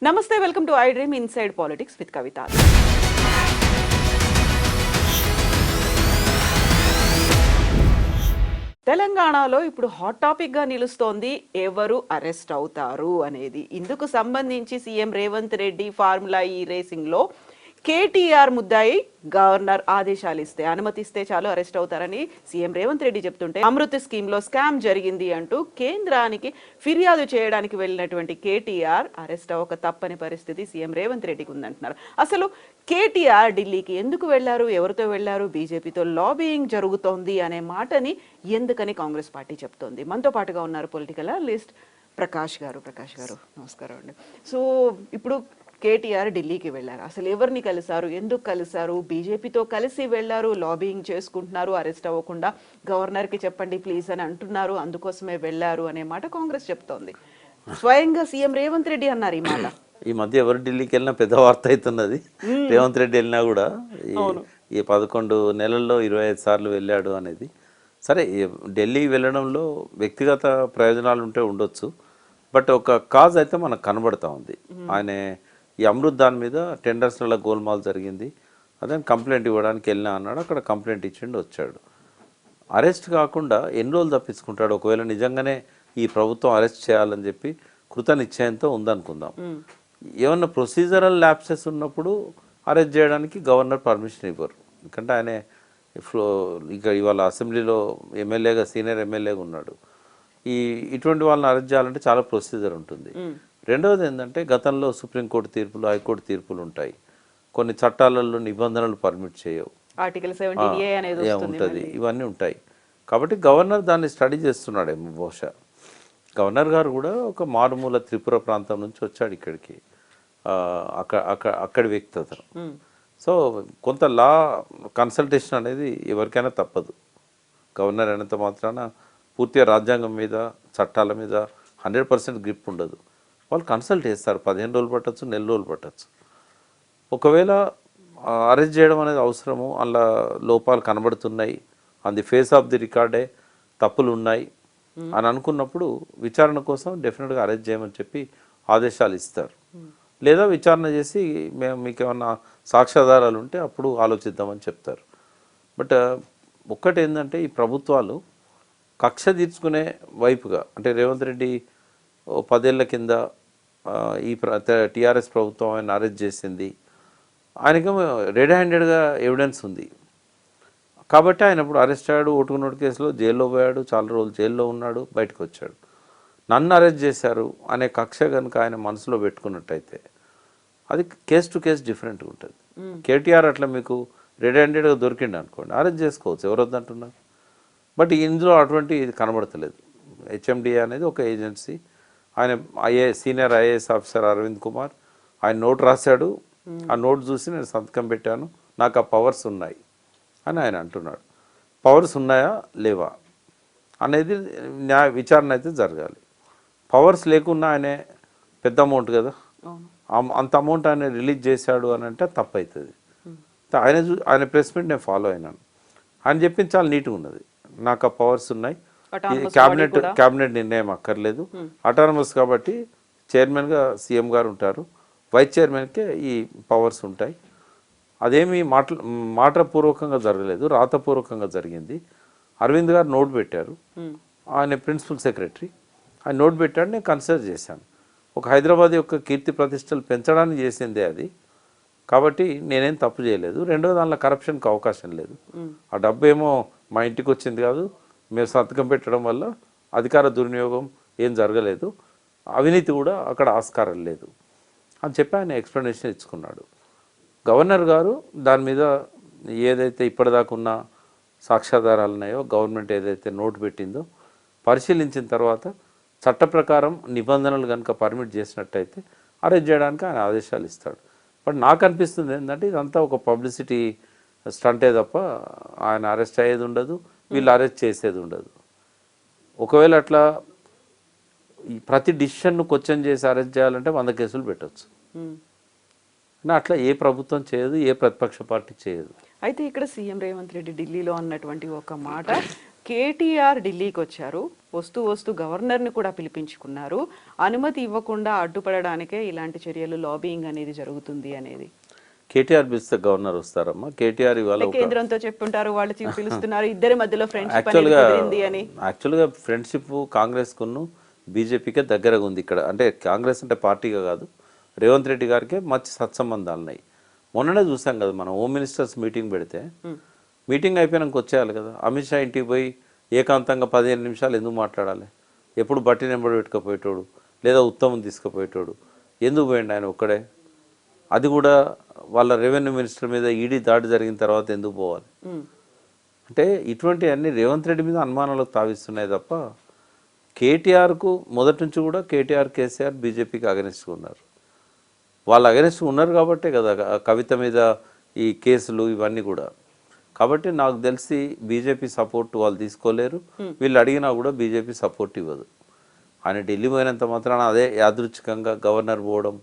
నమస్తే, welcome to I Dream Inside Politics with Kavitha. తెలంగాణలో ఇప్పుడు హాట్ టాపిక్ గా నిలుస్తోంది ఎవరు అరెస్ట్ అవుతారు అనేది. ఇందుకు సంబంధించి సీఎం రేవంత్ రెడ్డి ఫార్ములా ఈ రేసింగ్ లో కేటీఆర్ ముద్దాయి గవర్నర్ ఆదేశాలు ఇస్తే అనుమతిస్తే చాలు అరెస్ట్ అవుతారని సీఎం రేవంత్ రెడ్డి చెప్తుంటే, అమృత్ స్కీమ్ లో స్కామ్ జరిగింది అంటూ కేంద్రానికి ఫిర్యాదు చేయడానికి వెళ్ళినటువంటి కేటీఆర్ అరెస్ట్ అవ్వక తప్పని పరిస్థితి సీఎం రేవంత్ రెడ్డికి ఉందంటున్నారు. అసలు కేటీఆర్ ఢిల్లీకి ఎందుకు వెళ్లారు, ఎవరితో వెళ్లారు, బీజేపీతో లాబియింగ్ జరుగుతోంది అనే మాటని ఎందుకని కాంగ్రెస్ పార్టీ చెప్తోంది? మనతో పాటుగా ఉన్నారు పొలిటికల్ అనలిస్ట్ ప్రకాష్ గారు. నమస్కారం అండి. సో ఇప్పుడు కేటీఆర్ ఢిల్లీకి వెళ్ళారు. అసలు ఎవరిని కలిశారు, ఎందుకు కలిశారు? బీజేపీతో కలిసి వెళ్ళారు, లాబియింగ్ చేసుకుంటున్నారు, అరెస్ట్ అవ్వకుండా గవర్నర్కి చెప్పండి ప్లీజ్ అని అంటున్నారు, అందుకోసమే వెళ్ళారు అనే మాట కాంగ్రెస్ చెప్తోంది. స్వయంగా సీఎం రేవంత్ రెడ్డి అన్నారు ఈ మాట. ఈ మధ్య ఎవరు ఢిల్లీకి వెళ్ళినా పెద్ద వార్త అవుతున్నది. రేవంత్ రెడ్డి వెళ్ళినా కూడా ఈ 11 నెలల్లో 25 సార్లు వెళ్ళాడు అనేది. సరే, ఢిల్లీ వెళ్ళడంలో వ్యక్తిగత ప్రయోజనాలు ఉంటే ఉండొచ్చు, బట్ ఒక కాజ్ అయితే మనకు కనబడతా ఉంది. ఆయన ఈ అమృత్ దాని మీద టెండర్స్లలో గోల్మాల్ జరిగింది, అదే కంప్లైంట్ ఇవ్వడానికి వెళ్ళినా అన్నాడు. అక్కడ కంప్లైంట్ ఇచ్చిండు, వచ్చాడు. అరెస్ట్ కాకుండా ఎన్ని రోజులు తప్పించుకుంటాడు? ఒకవేళ నిజంగానే ఈ ప్రభుత్వం అరెస్ట్ చేయాలని చెప్పి కృత నిశ్చయంతో ఉందనుకుందాం. ఏమన్నా ప్రొసీజరల్ ల్యాప్సెస్ ఉన్నప్పుడు అరెస్ట్ చేయడానికి గవర్నర్ పర్మిషన్ ఇవ్వరు. ఎందుకంటే ఆయన ఇక ఇవాళ అసెంబ్లీలో ఎమ్మెల్యేగా, సీనియర్ ఎమ్మెల్యేగా ఉన్నాడు. ఇటువంటి వాళ్ళని అరెస్ట్ చేయాలంటే చాలా ప్రొసీజర్ ఉంటుంది. రెండవది ఏంటంటే, గతంలో సుప్రీంకోర్టు తీర్పులు, హైకోర్టు తీర్పులు ఉంటాయి. కొన్ని చట్టాలలో నిబంధనలు పర్మిట్ చేయవు, ఆర్టికల్ 17A అనేది ఉంటుంది, ఇవన్నీ ఉంటాయి. కాబట్టి గవర్నర్ దాన్ని స్టడీ చేస్తున్నాడేమో బహుశా. గవర్నర్ గారు కూడా ఒక మారుమూల త్రిపుర ప్రాంతం నుంచి వచ్చాడు ఇక్కడికి, అక్కడి వ్యక్తి అతను. సో కొంత లా కన్సల్టేషన్ అనేది ఎవరికైనా తప్పదు. గవర్నర్ అయినంత మాత్రాన పూర్తిగా రాజ్యాంగం మీద, చట్టాల మీద 100% గ్రిప్ ఉండదు. వాళ్ళు కన్సల్ట్ చేస్తారు. 15 రోజులు పట్టచ్చు, నెల రోజులు పట్టచ్చు. ఒకవేళ అరెస్ట్ చేయడం అనేది అవసరము, అలా లోపాలు కనబడుతున్నాయి, on the face of the రికార్డే తప్పులు ఉన్నాయి అని అనుకున్నప్పుడు విచారణ కోసం డెఫినెట్గా అరెస్ట్ చేయమని చెప్పి ఆదేశాలు ఇస్తారు. లేదా విచారణ చేసి మేము మీకు ఏమన్నా సాక్ష్యాధారాలు ఉంటే అప్పుడు ఆలోచిద్దామని చెప్తారు. బట్ ఒక్కటి ఏంటంటే, ఈ ప్రభుత్వాలు కక్ష తీర్చుకునే వైపుగా, అంటే రేవంత్ రెడ్డి 10 ఏళ్ల కింద ఈ టీఆర్ఎస్ ప్రభుత్వం ఆయన అరెస్ట్ చేసింది, ఆయనకేమో రెడ్ హ్యాండెడ్గా ఎవిడెన్స్ ఉంది కాబట్టి ఆయన ఇప్పుడు అరెస్ట్ అయ్యాడు. ఓటుకు నోటు కేసులో జైల్లో పోయాడు, చాలా రోజులు జైల్లో ఉన్నాడు, బయటకు వచ్చాడు. నన్ను అరెస్ట్ చేశారు అనే కక్ష కనుక ఆయన మనసులో పెట్టుకున్నట్టయితే అది కేస్ టు కేస్ డిఫరెంట్గా ఉంటుంది. కేటీఆర్ అట్లా మీకు రెడ్ హ్యాండెడ్గా దొరికిండు అనుకోండి, అరెస్ట్ చేసుకోవచ్చు, ఎవరు వద్దంటున్నారు. బట్ ఇందులో అటువంటి ఇది కనబడతలేదు. హెచ్ఎండిఏ అనేది ఒక ఏజెన్సీ. ఆయన senior IAS officer Arvind Kumar ఆయన నోట్ రాశాడు, ఆ నోట్ చూసి నేను సంతకం పెట్టాను, నాకు ఆ పవర్స్ ఉన్నాయి అని ఆయన అంటున్నాడు. పవర్స్ ఉన్నాయా లేవా అనేది విచారణ అయితే జరగాలి. పవర్స్ లేకున్నా ఆయనే పెద్ద అమౌంట్ కదా, అంత అమౌంట్ ఆయన రిలీజ్ చేశాడు అని అంటే తప్పు అవుతుంది. ఆయన ప్రెస్ మీట్ నేను ఫాలో అయినాను, ఆయన చెప్పింది చాలా నీట్గా ఉన్నది. నాకు ఆ పవర్స్ ఉన్నాయి, క్యాబినెట్ నిర్ణయం అక్కర్లేదు, అటానమస్ కాబట్టి చైర్మన్గా సీఎం గారు ఉంటారు, వైస్ చైర్మన్కే ఈ పవర్స్ ఉంటాయి. అదేమి మాటపూర్వకంగా జరగలేదు, రాతపూర్వకంగా జరిగింది. అరవింద్ గారు నోట్ పెట్టారు, ఆయన ప్రిన్సిపల్ సెక్రటరీ, ఆయన నోట్ పెట్టాడు, నేను కన్సిడర్ చేశాను. ఒక హైదరాబాద్ యొక్క కీర్తి ప్రతిష్టలు పెంచడానికి చేసిందే అది, కాబట్టి నేనేం తప్పు చేయలేదు. రెండో దానిలో కరప్షన్కి అవకాశం లేదు. ఆ డబ్బు ఏమో మా ఇంటికి వచ్చింది కాదు, మేము సంతకం పెట్టడం వల్ల అధికార దుర్వినియోగం ఏం జరగలేదు, అవినీతి కూడా అక్కడ ఆస్కారం లేదు అని చెప్పి ఆయన ఎక్స్ప్లెనేషన్ ఇచ్చుకున్నాడు. గవర్నర్ గారు దాని మీద ఏదైతే ఇప్పటిదాకా ఉన్న సాక్ష్యాధారాలు ఉన్నాయో, గవర్నమెంట్ ఏదైతే నోటు పెట్టిందో పరిశీలించిన తర్వాత చట్ట ప్రకారం నిబంధనలు కనుక పర్మిట్ చేసినట్టయితే అరెస్ట్ చేయడానికి ఆయన ఆదేశాలు ఇస్తాడు. బట్ నాకు అనిపిస్తుంది ఏంటంటే, ఇదంతా ఒక పబ్లిసిటీ స్టంటే తప్ప ఆయన అరెస్ట్ అయ్యేది ఉండదు, వీళ్ళు అరెస్ట్ చేసేది ఉండదు. ఒకవేళ అట్లా ప్రతి డిసిషన్ను క్వశ్చన్ చేసి అరెస్ట్ చేయాలంటే 100 కేసులు పెట్టవచ్చు. అట్లా ఏ ప్రభుత్వం చేయదు, ఏ ప్రతిపక్ష పార్టీ చేయదు. అయితే ఇక్కడ సీఎం రేవంత్ రెడ్డి ఢిల్లీలో అన్నటువంటి ఒక మాట, కేటీఆర్ ఢిల్లీకి వచ్చారు, వస్తూ వస్తూ గవర్నర్ని కూడా పిలిపించుకున్నారు. అనుమతి ఇవ్వకుండా అడ్డుపడడానికే ఇలాంటి చర్యలు, లాబియింగ్ అనేది జరుగుతుంది అనేది. కేటీఆర్ పిలిస్తే గవర్నర్ వస్తారమ్మా. కేటీఆర్ ఇవాళ అంటే కేంద్రంతో చెప్పుంటారు, వాళ్ళు పిలుస్తున్నారు, ఇద్దరి మధ్యలో ఫ్రెండ్షిప్ అనేది యాక్చువల్గా కుదిరింది అని. యాక్చువల్గా ఫ్రెండ్షిప్ కాంగ్రెస్కును బీజేపీకే దగ్గరగా ఉంది ఇక్కడ. అంటే కాంగ్రెస్ అంటే పార్టీగా కాదు, రేవంత్ రెడ్డి గారికి మంచి సత్సంబంధాలు ఉన్నాయి. మొన్ననే చూసాం కదా మనం, హోమ్ మినిస్టర్స్ మీటింగ్ పెడితే మీటింగ్ అయిపోయినాక వచ్చేయాలి కదా. అమిత్ షా ఇంటికి పోయి ఏకాంతంగా 15 నిమిషాలు ఎందుకు మాట్లాడాలి? ఎప్పుడు బట్టి నెంబడి పెట్టుకుపోయేటోడు, లేదా ఉత్తమం తీసుకుపోయేటోడు, ఎందుకు పోయిండు ఆయన ఒక్కడే? అది కూడా వాళ్ళ రెవెన్యూ మినిస్టర్ మీద ఈడీ దాడి జరిగిన తర్వాత ఎందుకు పోవాలి? అంటే ఇటువంటి అన్ని రేవంత్ రెడ్డి మీద అనుమానాలకు తావిస్తున్నాయి తప్ప, కేటీఆర్కు మొదటి నుంచి కూడా కేటీఆర్ కేసీఆర్ బీజేపీకి అగెనిస్ట్గా ఉన్నారు. వాళ్ళు అగెనిస్ట్గా ఉన్నారు కాబట్టే కదా కవిత మీద ఈ కేసులు ఇవన్నీ కూడా. కాబట్టి నాకు తెలిసి బీజేపీ సపోర్ట్ వాళ్ళు తీసుకోలేరు. వీళ్ళు అడిగినా కూడా బీజేపీ సపోర్ట్ ఇవ్వదు. ఆయన ఢిల్లీ పోయినంత మాత్రాన అదే యాదృచ్ఛికంగా గవర్నర్ పోవడం,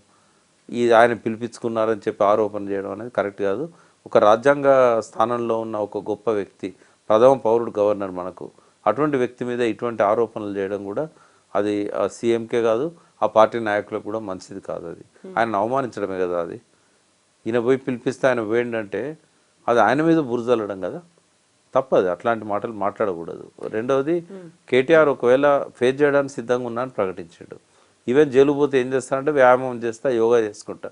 ఆయన పిలిపించుకున్నారని చెప్పి ఆరోపణ చేయడం అనేది కరెక్ట్ కాదు. ఒక రాజ్యాంగ స్థానంలో ఉన్న ఒక గొప్ప వ్యక్తి, ప్రథమ పౌరుడు గవర్నర్ మనకు, అటువంటి వ్యక్తి మీద ఇటువంటి ఆరోపణలు చేయడం కూడా అది సీఎంకే కాదు, ఆ పార్టీ నాయకులకు కూడా మంచిది కాదు. అది ఆయన అవమానించడమే కదా. అది ఈయన పోయి పిలిపిస్తే ఆయన పోయిందంటే అది ఆయన మీద బురజల్లడం కదా, తప్పదు. అట్లాంటి మాటలు మాట్లాడకూడదు. రెండవది, కేటీఆర్ ఒకవేళ ఫేస్ చేయడానికి సిద్ధంగా ఉన్నా అని ప్రకటించాడు. ఈవెన్ జైలు పోతే ఏం చేస్తారంటే వ్యాయామం చేస్తా, యోగా చేసుకుంటా.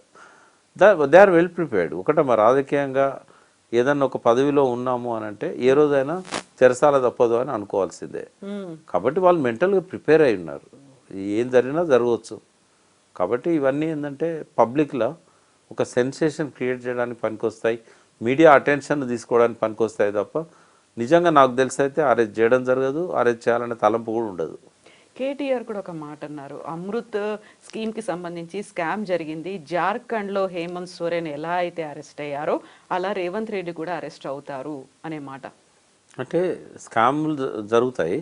They are well prepared. ఒకటే మరి రాజకీయంగా ఏదన్నా ఒక పదవిలో ఉన్నాము అని అంటే ఏ రోజైనా చెరసాల తప్పదు అని అనుకోవాల్సిందే. కాబట్టి వాళ్ళు మెంటల్గా ప్రిపేర్ అయి ఉన్నారు, ఏం జరిగినా జరగవచ్చు. కాబట్టి ఇవన్నీ ఏంటంటే పబ్లిక్లో ఒక సెన్సేషన్ క్రియేట్ చేయడానికి పనికొస్తాయి, మీడియా అటెన్షన్ తీసుకోవడానికి పనికొస్తాయి తప్ప నిజంగా నాకు తెలిసి అయితే అరెస్ట్ చేయడం జరగదు, అరెస్ట్ చేయాలనే తలంపు కూడా ఉండదు. కేటీఆర్ కూడా ఒక మాట అన్నారు, అమృత్ స్కీమ్కి సంబంధించి స్కామ్ జరిగింది, జార్ఖండ్లో హేమంత్ సోరెన్ ఎలా అయితే అరెస్ట్ అయ్యారో అలా రేవంత్ రెడ్డి కూడా అరెస్ట్ అవుతారు అనే మాట. అంటే స్కాములు జరుగుతాయి.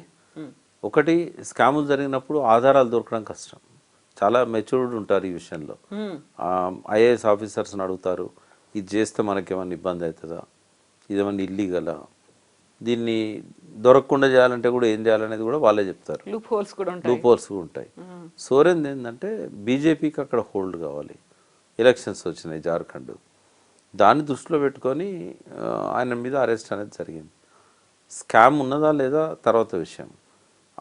ఒకటి, స్కాములు జరిగినప్పుడు ఆధారాలు దొరకడం కష్టం. చాలా మెచ్యూర్డ్ ఉంటారు ఈ విషయంలో. ఐఏఎస్ ఆఫీసర్స్ని అడుగుతారు, ఇది చేస్తే మనకేమన్నా ఇబ్బంది అవుతుందా, ఇదేమన్నా ఇల్లీగలా, దీన్ని దొరకకుండా చేయాలంటే కూడా ఏం చేయాలనేది కూడా వాళ్ళే చెప్తారు. లూప్ హోల్స్ కూడా ఉంటాయి. సోరెన్ ఏంటంటే బీజేపీకి అక్కడ హోల్డ్ కావాలి, ఎలక్షన్స్ వచ్చినాయి జార్ఖండ్, దాన్ని దృష్టిలో పెట్టుకొని ఆయన మీద అరెస్ట్ అనేది జరిగింది. స్కామ్ ఉన్నదా లేదా తర్వాత విషయం.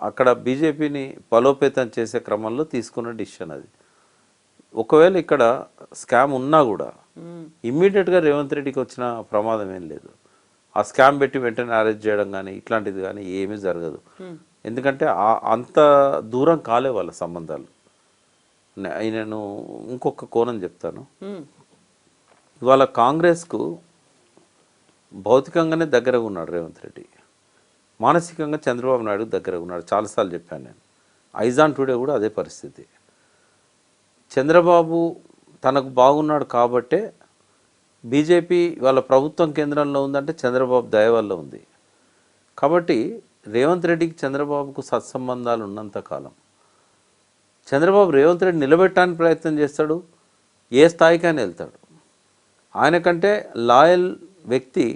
అక్కడ బీజేపీని బలోపేతం చేసే క్రమంలో తీసుకున్న డిసిషన్ అది. ఒకవేళ ఇక్కడ స్కామ్ ఉన్నా కూడా ఇమ్మీడియట్గా రేవంత్ రెడ్డికి వచ్చిన ప్రమాదం ఏం లేదు. ఆ స్కామ్ పెట్టి వెంటనే అరెస్ట్ చేయడం కానీ ఇట్లాంటిది కానీ ఏమీ జరగదు. ఎందుకంటే అంత దూరం కాలే వాళ్ళ సంబంధాలు. నేను ఇంకొక కోణం చెప్తాను. ఇవాళ కాంగ్రెస్కు భౌతికంగానే దగ్గరగా ఉన్నాడు రేవంత్ రెడ్డి, మానసికంగా చంద్రబాబు నాయుడు దగ్గరగా ఉన్నాడు. చాలాసార్లు చెప్పాను నేను. ఐజాన్ టుడే కూడా అదే పరిస్థితి. చంద్రబాబు తనకు బాగున్నాడు కాబట్టే బీజేపీ వాళ్ళ ప్రభుత్వం కేంద్రంలో ఉందంటే చంద్రబాబు దయ వల్ల ఉంది. కాబట్టి రేవంత్ రెడ్డికి చంద్రబాబుకు సత్సంబంధాలు ఉన్నంతకాలం చంద్రబాబు రేవంత్ రెడ్డి నిలబెట్టడానికి ప్రయత్నం చేస్తాడు, ఏ స్థాయికైనా వెళ్తాడు. ఆయనకంటే లాయల్ వ్యక్తి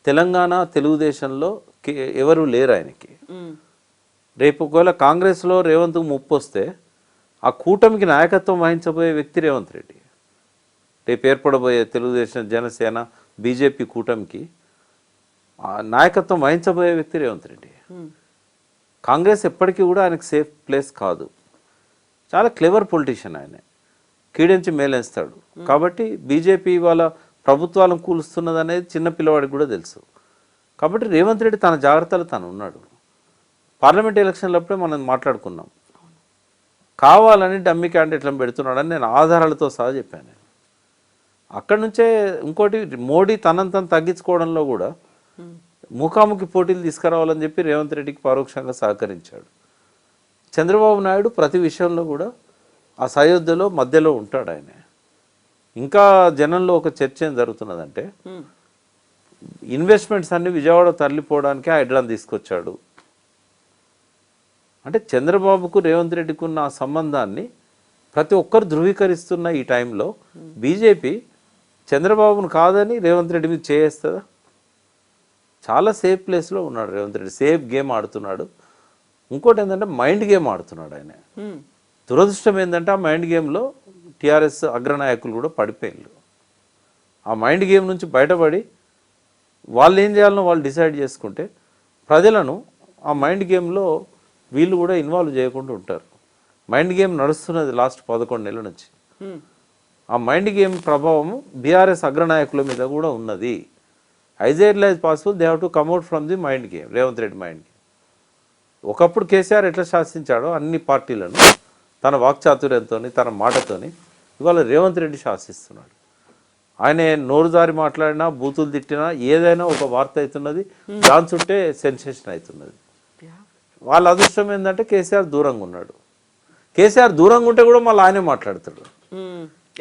తెలంగాణ తెలుగుదేశంలో ఎవరు లేరు ఆయనకి. రేపు ఒకవేళ కాంగ్రెస్లో రేవంత్కు ముప్పు వస్తే ఆ కూటమికి నాయకత్వం వహించబోయే వ్యక్తి రేవంత్ రెడ్డి. రేపు ఏర్పడబోయే తెలుగుదేశం, జనసేన, బీజేపీ కూటమికి నాయకత్వం వహించబోయే వ్యక్తి రేవంత్ రెడ్డి. కాంగ్రెస్ ఎప్పటికీ కూడా ఆయనకు సేఫ్ ప్లేస్ కాదు. చాలా క్లెవర్ పొలిటీషియన్ ఆయన, కీడించి మేలేస్తాడు. కాబట్టి బీజేపీ వాళ్ళ ప్రభుత్వాలను కూలుస్తున్నది అనేది చిన్న పిల్లవాడికి కూడా తెలుసు. కాబట్టి రేవంత్ రెడ్డి తన జాగ్రత్తలు తను ఉన్నాడు. పార్లమెంట్ ఎలక్షన్లప్పుడే మనం మాట్లాడుకున్నాం, కావాలని డమ్మీ క్యాండిడేట్లను పెడుతున్నాడని నేను ఆధారాలతో సహా చెప్పాను. అక్కడి నుంచే ఇంకోటి, మోడీ తనను తను తగ్గించుకోవడంలో కూడా ముఖాముఖి పోటీలు తీసుకురావాలని చెప్పి రేవంత్ రెడ్డికి పరోక్షంగా సహకరించాడు. చంద్రబాబు నాయుడు ప్రతి విషయంలో కూడా ఆ సయోధ్యలో మధ్యలో ఉంటాడు ఆయన. ఇంకా జనంలో ఒక చర్చ ఏం జరుగుతున్నదంటే, ఇన్వెస్ట్మెంట్స్ అన్ని విజయవాడ తరలిపోవడానికి హైడ్రాన్ తీసుకొచ్చాడు అంటే చంద్రబాబుకు రేవంత్ రెడ్డికి ఉన్న ఆ సంబంధాన్ని ప్రతి ఒక్కరు ధృవీకరిస్తున్న ఈ టైంలో బీజేపీ చంద్రబాబును కాదని రేవంత్ రెడ్డి మీద చేస్తుందా? చాలా సేఫ్ ప్లేస్లో ఉన్నాడు రేవంత్ రెడ్డి, సేఫ్ గేమ్ ఆడుతున్నాడు. ఇంకోటి ఏంటంటే మైండ్ గేమ్ ఆడుతున్నాడు ఆయన. దురదృష్టం ఏంటంటే ఆ మైండ్ గేమ్లో టీఆర్ఎస్ అగ్రనాయకులు కూడా పడిపోయారు. ఆ మైండ్ గేమ్ నుంచి బయటపడి వాళ్ళు ఏం చేయాలనో వాళ్ళు డిసైడ్ చేసుకుంటే ప్రజలను ఆ మైండ్ గేమ్లో వీళ్ళు కూడా ఇన్వాల్వ్ చేయకుండా ఉంటారు. మైండ్ గేమ్ నడుస్తున్నది లాస్ట్ 11 నెలల నుంచి. ఆ మైండ్ గేమ్ ప్రభావం బీఆర్ఎస్ అగ్రనాయకుల మీద కూడా ఉన్నది. As early as possible they have to కమ్అట్ from the mind game, Revanth Reddy mind game. ఒకప్పుడు కేసీఆర్ ఎట్లా శాసించాడో అన్ని పార్టీలను తన వాక్చాతుర్యంతో, తన మాటతోని ఇవాళ రేవంత్ రెడ్డి శాసిస్తున్నాడు. ఆయన నోరు జారి మాట్లాడినా, బూతులు తిట్టినా ఏదైనా ఒక వార్త అవుతున్నది, దాని చుట్టే సెన్సేషన్ అవుతున్నది. వాళ్ళ అదృష్టం ఏంటంటే కేసీఆర్ దూరంగా ఉన్నాడు. కేసీఆర్ దూరంగా ఉంటే కూడా మళ్ళీ ఆయనే మాట్లాడతాడు.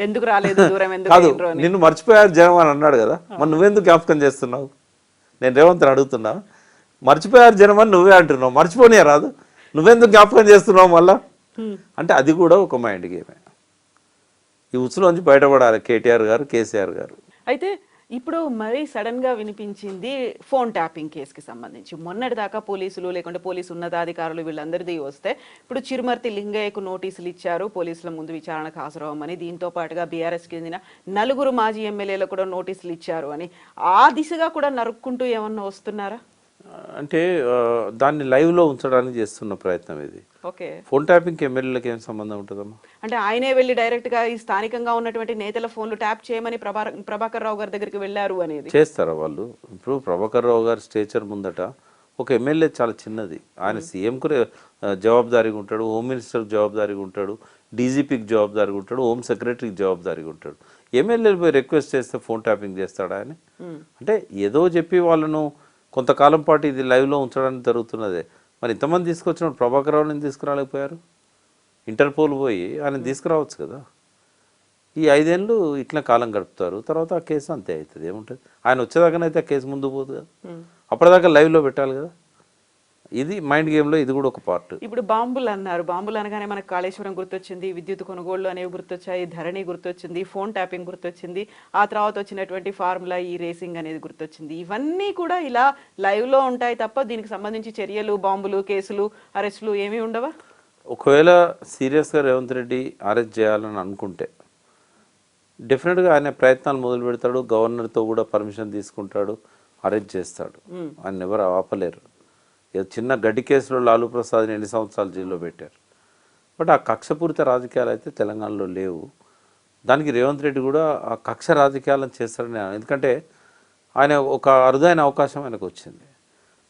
ఎందుకు రాలేదు దూరం, కాదు నిన్ను మర్చిపోయారు జనం అని అన్నాడు కదా, మరి నువ్వెందుకు జ్ఞాపకం చేస్తున్నావు? నేను రేవంత్ని అడుగుతున్నా, మర్చిపోయారు జనం అని నువ్వే అంటున్నావు, మర్చిపోనియా రాదు, నువ్వెందుకు జ్ఞాపకం చేస్తున్నావు మళ్ళా అంటే అది కూడా ఒక మైండ్ గేమే. ఈ ఉచ్చులోంచి బయటపడాలి కేటీఆర్ గారు, కేసీఆర్ గారు. అయితే ఇప్పుడు మరీ సడన్ గా వినిపించింది ఫోన్ ట్యాపింగ్ కేసుకి సంబంధించి. మొన్నటి దాకా పోలీసులు లేకుంటే పోలీసు ఉన్నతాధికారులు వీళ్ళందరిది వస్తే ఇప్పుడు చిరుమర్తి లింగయ్యకు నోటీసులు ఇచ్చారు పోలీసుల ముందు విచారణకు హాజరవ్వమని. దీంతో పాటుగా బీఆర్ఎస్ చెందిన 4 మాజీ ఎమ్మెల్యేలకు కూడా నోటీసులు ఇచ్చారు అని. ఆ దిశగా కూడా నరుక్కుంటూ ఏమన్నా వస్తున్నారా? అంటే దాన్ని లైవ్లో ఉంచడానికి చేస్తున్న ప్రయత్నం ఇది. ఓకే, ఫోన్ ట్యాపింగ్కి ఎమ్మెల్యేలకు ఏం సంబంధం ఉంటుందమ్మా? అంటే ఆయనే వెళ్ళి డైరెక్ట్ గా ఈ స్థానికంగా ఉన్నటువంటి నేతల ఫోన్లు ట్యాప్ చేయమని ప్రభాకర్ రావు గారి దగ్గరికి వెళ్ళారు అనేది చేస్తారా వాళ్ళు? ఇప్పుడు ప్రభాకర్ రావు గారి స్టేచర్ ముందట ఒక ఎమ్మెల్యే చాలా చిన్నది. ఆయన సీఎంకు జవాబుదారీగా ఉంటాడు, హోమ్ మినిస్టర్కి జవాబుదారీగా ఉంటాడు, డీజీపీకి జవాబుదారీగా ఉంటాడు, హోమ్ సెక్రటరీకి జవాబుదారీగా ఉంటాడు. ఎమ్మెల్యేలు పోయి రిక్వెస్ట్ చేస్తే ఫోన్ ట్యాపింగ్ చేస్తాడా ఆయన? అంటే ఏదో చెప్పి వాళ్ళను కొంతకాలం పాటు ఇది లైవ్లో ఉంచడానికి జరుగుతున్నదే. మరి ఇంతమంది తీసుకొచ్చినప్పుడు ప్రభాకర్ రావుని తీసుకురాలేకపోయారు? ఇంటర్పోల్ పోయి ఆయన తీసుకురావచ్చు కదా. ఈ 5 ఏళ్ళు ఇట్లా కాలం గడుపుతారు, తర్వాత ఆ కేసు అంతే అవుతుంది. ఏముంటుంది, ఆయన వచ్చేదాకానైతే ఆ కేసు ముందు పోదు కదా, అప్పటిదాకా లైవ్లో పెట్టాలి కదా. ఇది మైండ్ గేమ్లో ఇది కూడా ఒక పార్ట్. ఇప్పుడు బాంబులు అన్నారు, బాంబులు అనగానే మనకు కాళేశ్వరం గుర్తొచ్చింది, విద్యుత్ కొనుగోళ్లు అనేవి గుర్తొచ్చాయి, ధరణి గుర్తొచ్చింది, ఫోన్ ట్యాపింగ్ గుర్తొచ్చింది, ఆ తర్వాత వచ్చినటువంటి ఫార్ములా ఈ రేసింగ్ అనేది గుర్తొచ్చింది. ఇవన్నీ కూడా ఇలా లైవ్లో ఉంటాయి తప్ప దీనికి సంబంధించి చర్యలు, బాంబులు, కేసులు, అరెస్టులు ఏమీ ఉండవా? ఒకవేళ సీరియస్గా రేవంత్ రెడ్డి అరెస్ట్ చేయాలని అనుకుంటే డెఫినెట్గా ఆయన ప్రయత్నాలు మొదలు పెడతాడు, గవర్నర్తో కూడా పర్మిషన్ తీసుకుంటాడు, అరెస్ట్ చేస్తాడు. ఆయన ఎవరు ఆపలేరు. చిన్న గడ్డి కేసులో లాలూ ప్రసాద్ని 8 సంవత్సరాలు జైల్లో పెట్టారు. బట్ ఆ కక్షపూరిత రాజకీయాలు అయితే తెలంగాణలో లేవు. దానికి రేవంత్ రెడ్డి కూడా ఆ కక్ష రాజకీయాలను చేస్తాడని, ఎందుకంటే ఆయన ఒక అరుదైన అవకాశం ఆయనకు వచ్చింది.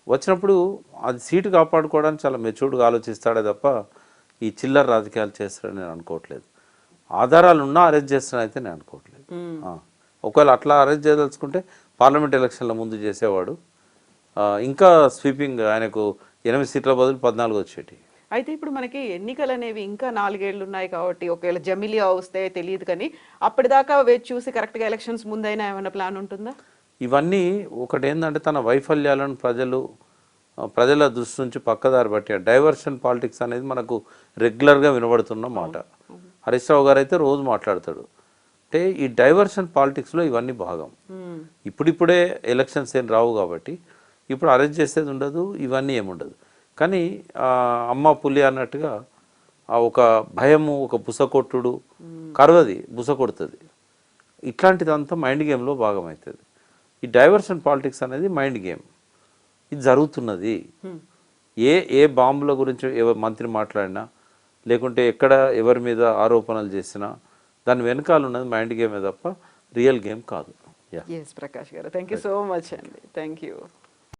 వచ్చినప్పుడు అది సీటు కాపాడుకోవడానికి చాలా మెచ్యూర్డ్గా ఆలోచిస్తాడే తప్ప ఈ చిల్లర రాజకీయాలు చేస్తాడని నేను అనుకోవట్లేదు. ఆధారాలు ఉన్నా అరెస్ట్ చేస్తాడని అయితే నేను అనుకోవట్లేదు. ఒకవేళ అట్లా అరెస్ట్ చేయదలుచుకుంటే పార్లమెంట్ ఎలక్షన్ల ముందు చేసేవాడు. ఇంకా స్వీపింగ్ ఆయనకు 8 సీట్ల బదులు 14 వచ్చేటి. అయితే ఇప్పుడు మనకి ఎన్నికలు అనేవి ఇంకా 4 ఏళ్ళు ఉన్నాయి కాబట్టి ఒకవేళ జమిలియా వస్తే తెలియదు, కానీ అప్పటిదాకా వేచి చూసి కరెక్ట్గా ఎలక్షన్స్ ముందైనా ఏమైనా ప్లాన్ ఉంటుందా? ఇవన్నీ ఒకటి ఏంటంటే తన వైఫల్యాలను ప్రజల దృష్టి నుంచి పక్కదారి పట్టి డైవర్షన్ పాలిటిక్స్ అనేది మనకు రెగ్యులర్గా వినబడుతున్న మాట. హరీష్ రావు గారు అయితే రోజు మాట్లాడతాడు. అంటే ఈ డైవర్షన్ పాలిటిక్స్లో ఇవన్నీ భాగం. ఇప్పుడిప్పుడే ఎలక్షన్స్ ఏం రావు కాబట్టి ఇప్పుడు అరెస్ట్ చేసేది ఉండదు, ఇవన్నీ ఏముండదు. కానీ అమ్మ పులి అన్నట్టుగా ఒక భయము, ఒక బుసకొట్టుడు కరవది, బుస కొడుతుంది. ఇట్లాంటిదంతా మైండ్ గేమ్లో భాగం అవుతుంది. ఈ డైవర్షన్ పాలిటిక్స్ అనేది మైండ్ గేమ్. ఇది జరుగుతున్నది. ఏ బాంబుల గురించి మంత్రి మాట్లాడినా లేకుంటే ఎక్కడ ఎవరి మీద ఆరోపణలు చేసినా దాని వెనకాల ఉన్నది మైండ్ గేమే తప్ప రియల్ గేమ్ కాదు. ప్రకాష్ గారు, థ్యాంక్ యూ సో మచ్ అండి. Thank you.